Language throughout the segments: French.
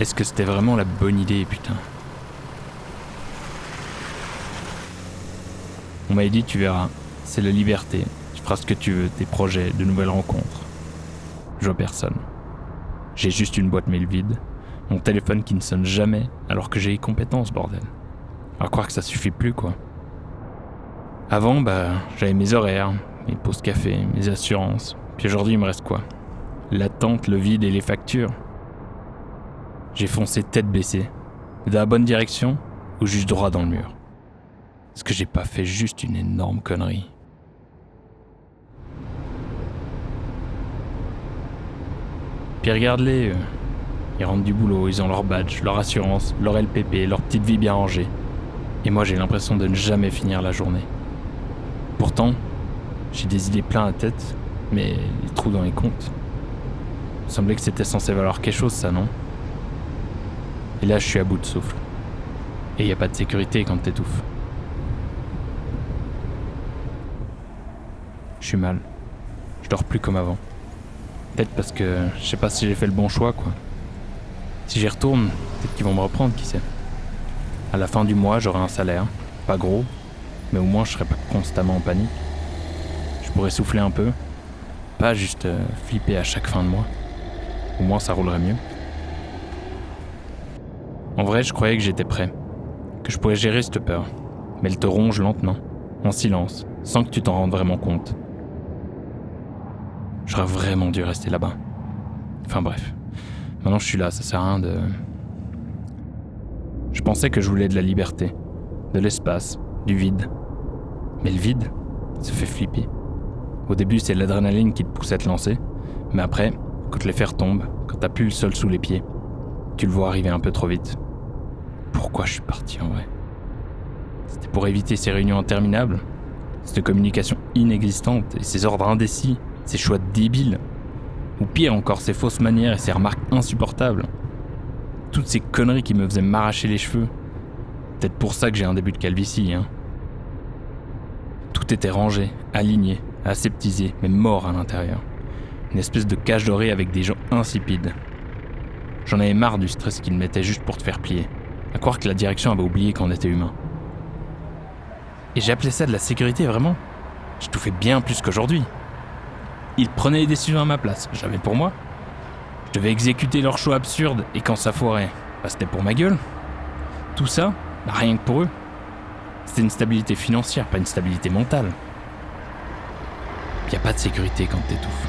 Est-ce que c'était vraiment la bonne idée, putain? On m'avait dit, tu verras, c'est la liberté. Tu feras ce que tu veux, tes projets, de nouvelles rencontres. Je vois personne. J'ai juste une boîte mail vide, mon téléphone qui ne sonne jamais alors que j'ai les compétences, bordel. À croire que ça suffit plus, quoi. Avant, j'avais mes horaires, mes pauses café, mes assurances. Puis aujourd'hui, il me reste quoi? L'attente, le vide et les factures. J'ai foncé tête baissée. Dans la bonne direction ou juste droit dans le mur? Est-ce que j'ai pas fait juste une énorme connerie? Puis regarde-les, eux. Ils rentrent du boulot, ils ont leur badge, leur assurance, leur LPP, leur petite vie bien rangée. Et moi, j'ai l'impression de ne jamais finir la journée. Pourtant, j'ai des idées plein la tête, mais des trous dans les comptes. Il semblait que c'était censé valoir quelque chose, ça, non? Et là, je suis à bout de souffle. Et y a pas de sécurité quand t'étouffes. Je suis mal. Je dors plus comme avant. Peut-être parce que je sais pas si j'ai fait le bon choix, quoi. Si j'y retourne, peut-être qu'ils vont me reprendre, qui sait. À la fin du mois, j'aurai un salaire. Pas gros, mais au moins je serai pas constamment en panique. Je pourrais souffler un peu. Pas juste flipper à chaque fin de mois. Au moins ça roulerait mieux. En vrai, je croyais que j'étais prêt. Que je pourrais gérer cette peur. Mais elle te ronge lentement, en silence, sans que tu t'en rendes vraiment compte. J'aurais vraiment dû rester là-bas. Enfin bref. Maintenant je suis là, ça sert à rien de... Je pensais que je voulais de la liberté, de l'espace, du vide. Mais le vide, ça fait flipper. Au début, c'est l'adrénaline qui te pousse à te lancer. Mais après, quand les fers tombent, quand t'as plus le sol sous les pieds, tu le vois arriver un peu trop vite. Pourquoi je suis parti en vrai? C'était pour éviter ces réunions interminables, cette communication inexistante et ces ordres indécis, ces choix débiles. Ou pire encore, ces fausses manières et ces remarques insupportables. Toutes ces conneries qui me faisaient m'arracher les cheveux. Peut-être pour ça que j'ai un début de calvitie, hein. Tout était rangé, aligné, aseptisé, mais mort à l'intérieur. Une espèce de cage dorée avec des gens insipides. J'en avais marre du stress qu'ils me mettaient juste pour te faire plier. À croire que la direction avait oublié qu'on était humain. Et j'appelais ça de la sécurité, vraiment. Je tout fais bien plus qu'aujourd'hui. Ils prenaient les décisions à ma place, jamais pour moi. Je devais exécuter leurs choix absurdes, et quand ça foirait, c'était pour ma gueule. Tout ça, rien que pour eux. C'était une stabilité financière, pas une stabilité mentale. Y a pas de sécurité quand t'étouffes.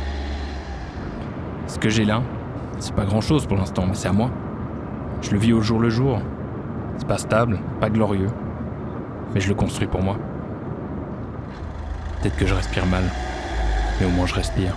Ce que j'ai là, c'est pas grand-chose pour l'instant, mais c'est à moi. Je le vis au jour le jour. C'est pas stable, pas glorieux, mais je le construis pour moi. Peut-être que je respire mal, mais au moins je respire.